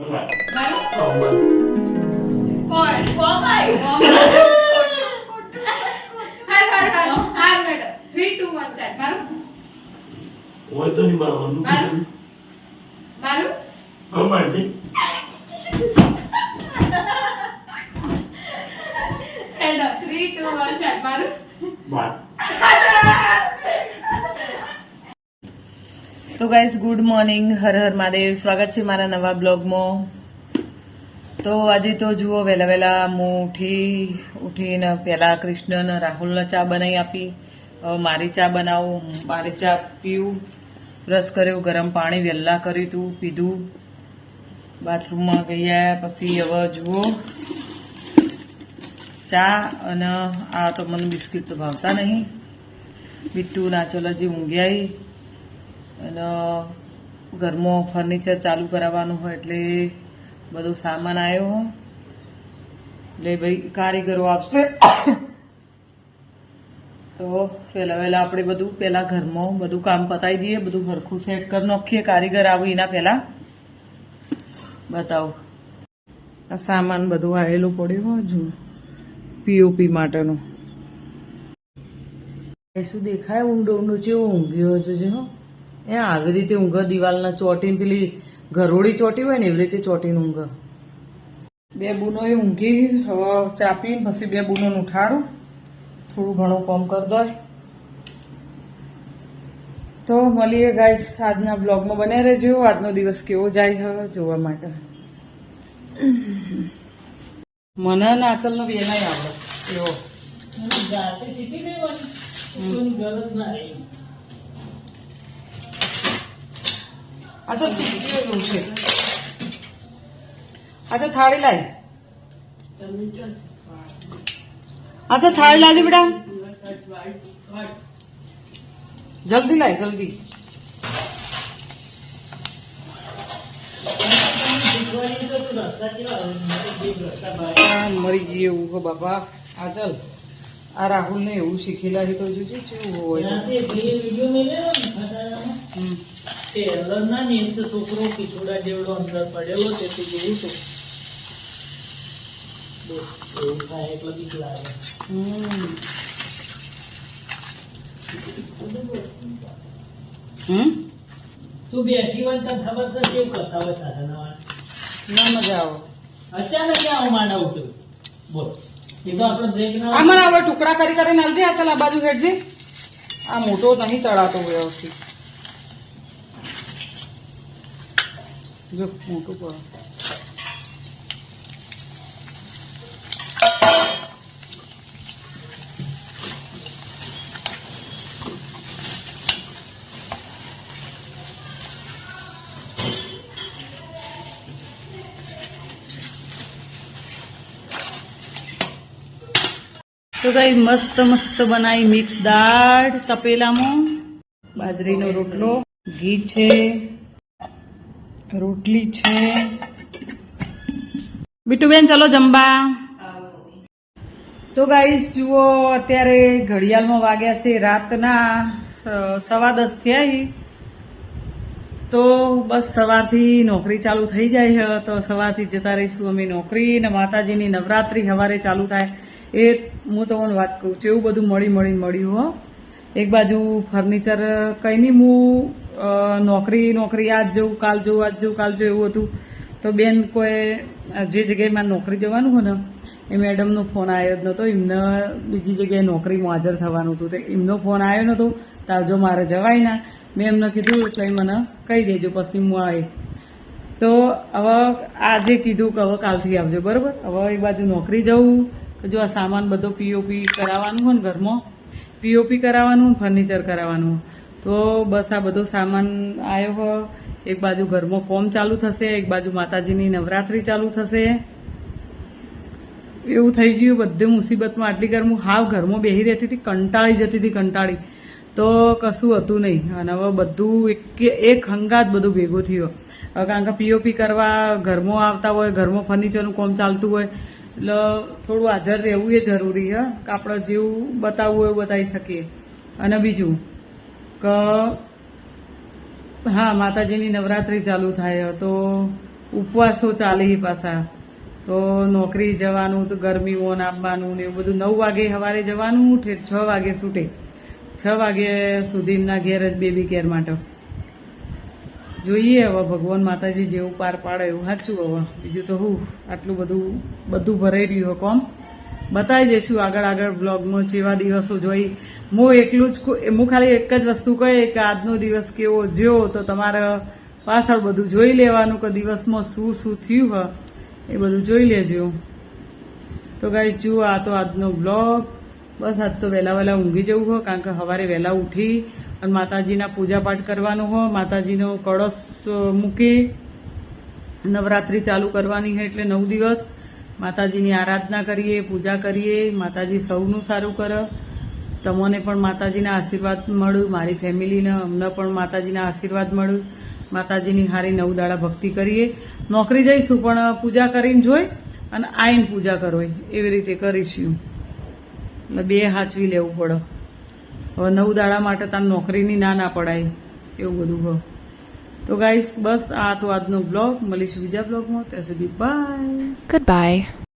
તો guys good morning, Har Har Mahadev. સ્વાગત છે મારા નવા બ્લોગમાં. તો આજે તો જુઓ વહેલા વહેલા હું ઉઠીને પહેલા કૃષ્ણને રાહુલને ચા બનાવી આપી. મારી ચા બનાવું, મારી ચા પીવું, બ્રશ કર્યો, ગરમ પાણી વહેલા કર્યું હતું, પીધું, બાથરૂમમાં ગયા. પછી હવે જુઓ ચા અને આ તો મને બિસ્કિટ તો ભાવતા નહીં. બિટ્ટુ નાચોલાજી ઊંઘ્યાઈ અને ઘરમાં ફર્નિચર ચાલુ કરાવવાનું હોય એટલે બધો સામાન આવ્યો હોય એટલે ભાઈ કારીગરો આવશે તો પહેલાં વહેલા આપણે બધું પહેલાં ઘરમાં બધું કામ પતાવી દઈએ, બધું સરખું સેટ કરી નાખીએ. કારીગર આવે એના પહેલાં બતાવો. આ સામાન બધું આવેલું પડ્યું હોય જો પીઓપી માટેનું. શું દેખાય ઊંડો ઊંડો જેવો ઊંઘ્યો છે હો. એ આવી રીતે ઊંઘ દિવાલના ચોટીને પેલી ઘરોડી ચોટી હોય ને એવી રીતે ચોટીને ઊંઘ. બે બુનો એ ઊંઘી હવે ચાપીને પછી બે બુનોને ઉઠાડું, થોડું ઘણું કામ કરી દો. તો મળીએ ગાઈસ આજના બ્લોગમાં, બને રહેજો. આજનો દિવસ કેવો જાય હવે જોવા માટે. મને નાચલનો બે નહીં આવડે એવો જાતે શીખી દેવાનું ગરજ ના રહી. આ તો શીખેલું છે. આ તો થાળી લાવી, આ તો થાળી લાવી બેટા, જલ્દી લાવી જલ્દી. મરી ગઈ એવું હો બાપા. આ ચાલ આ રાહુલ ને એવું શીખેલા છે તો જોજો કેવું હોય. છોકરો કિશોરા જેવડો અંદર પડેલો તેથી જેવું તો એવું થાય એટલે બીક લાગે. તું બેઠી હોય તો ખબર તો કેવું કરતા હોય સાધના ના મજા આવે. અચાનક આવું માંડવું તું બોલ. એ તો આપણે બ્રેક ના આમાં હવે ટુકડા કરી કરીને આલજે. આ ચાલ આ બાજુ હેઠજે. આ મોટો નહીં તળાતો વ્યવસ્થિત જો મોટું પડે. તો કઈ મસ્ત મસ્ત બનાવી મિક્સ દાળ તપેલામાં, બાજરીનો રોટલો, ઘી છે, રોટલી છે. બીટુબેન ચલો જમવા. તો ગાઈસ જુઓ અત્યારે ઘડિયાળમાં વાગ્યા છે રાતના 10:15 થયા. તો બસ સવારથી નોકરી ચાલુ થઈ જાય છે તો સવારથી જતા રહીશું અમે નોકરી. ને માતાજીની નવરાત્રી સવારે ચાલુ થાય એ હું તમને વાત કહું છું. એવું બધું મળ્યું હો. એક બાજુ ફર્નિચર કંઈ નહીં, હું નોકરી આજ જવું કાલ જવું આજ જવું કાલ જવું એવું હતું. તો બેન કોઈ જે જગ્યાએ મારે નોકરી જવાનું હોય ને એ મેડમનો ફોન આવ્યો જ નહોતો. એમને બીજી જગ્યાએ નોકરીમાં હાજર થવાનું હતું તો એમનો ફોન આવ્યો નહોતો. તાર જો મારે જવાય ના, મેં એમને કીધું એટલે મને કહી દેજો પછી હું આવી. તો હવે આજે કીધું કે હવે કાલથી આવજો બરાબર. હવે એક બાજુ નોકરી જવું, જો આ સામાન બધો પીઓપી કરાવવાનું હોય ને ઘરમાં, પીઓપી કરાવવાનું, ફર્નિચર કરાવવાનું. તો બસ આ બધો સામાન આવ્યો હોય. એક બાજુ ઘરમાં કોમ ચાલુ થશે, એક બાજુ માતાજીની નવરાત્રી ચાલુ થશે. એવું થઈ ગયું બધે મુસીબતમાં. આટલી ઘરમાં હાવ ઘરમાં બેસી રહેતી હતી, કંટાળી જતી હતી, કંટાળી તો કશું હતું નહીં. અને હવે બધું એક હંગાત બધું ભેગું થયું. હવે કારણ કે પીઓપી કરવા ઘરમાં આવતા હોય, ઘરમાં ફર્નિચરનું કામ ચાલતું હોય એટલે થોડું હાજર રહેવું એ જરૂરી છે કે આપણે જેવું બતાવવું હોય એવું બતાવી શકીએ. અને બીજું કે હા માતાજીની નવરાત્રી ચાલુ થાય તો ઉપવાસો ચાલે પાછા, તો નોકરી જવાનું તો ગરમીઓ આપવાનું ને એવું બધું. 9 વાગે સવારે જવાનું, ઠેઠ 6 વાગે છૂટે. 6 વાગે સુધી એમના ઘેર જ બેબી કેર માટે. જોઈએ હવે ભગવાન માતાજી જેવું પાર પાડે એવું સાચું. હવે બીજું તો હું આટલું બધું ભરાઈ રહ્યું કોમ બતાવી દઈશું આગળ બ્લોગમાં જેવા દિવસો જોઈ. હું એકલું જ હું ખાલી એક જ વસ્તુ કહે કે આજનો દિવસ કેવો જ્યો તો તમારે પાછળ બધું જોઈ લેવાનું કે દિવસમાં શું શું થયું હોય એ બધું જોઈ લેજો. તો ગાઈસ જુઓ આ તો આજનો બ્લોગ. બસ આજ તો વહેલા ઊંઘી જવું હોય, કારણ કે સવારે વહેલા ઉઠી અને માતાજીના પૂજાપાઠ કરવાનું હોય, માતાજીનો કળશ મૂકી નવરાત્રિ ચાલુ કરવાની હોય એટલે 9 દિવસ માતાજીની આરાધના કરીએ, પૂજા કરીએ. માતાજી સૌનું સારું કરે, તમને પણ માતાજીના આશીર્વાદ મળ્યું, મારી ફેમિલીને અમને પણ માતાજીના આશીર્વાદ મળ્યું. માતાજીની હારી 9 દાડા ભક્તિ કરીએ. નોકરી જઈશું પણ પૂજા કરીને જોઈ અને આઈને પૂજા કરો એવી રીતે કરીશું. એટલે 2 હાચવી લેવું પડે. હવે 9 દાડા માટે તાર નોકરીની ના પડાય એવું બધું હોય. તો ગાઈસ બસ આ તો આજનો બ્લોગ. મળીશું બીજા બ્લોગમાં. ત્યાં સુધી બાય. Goodbye.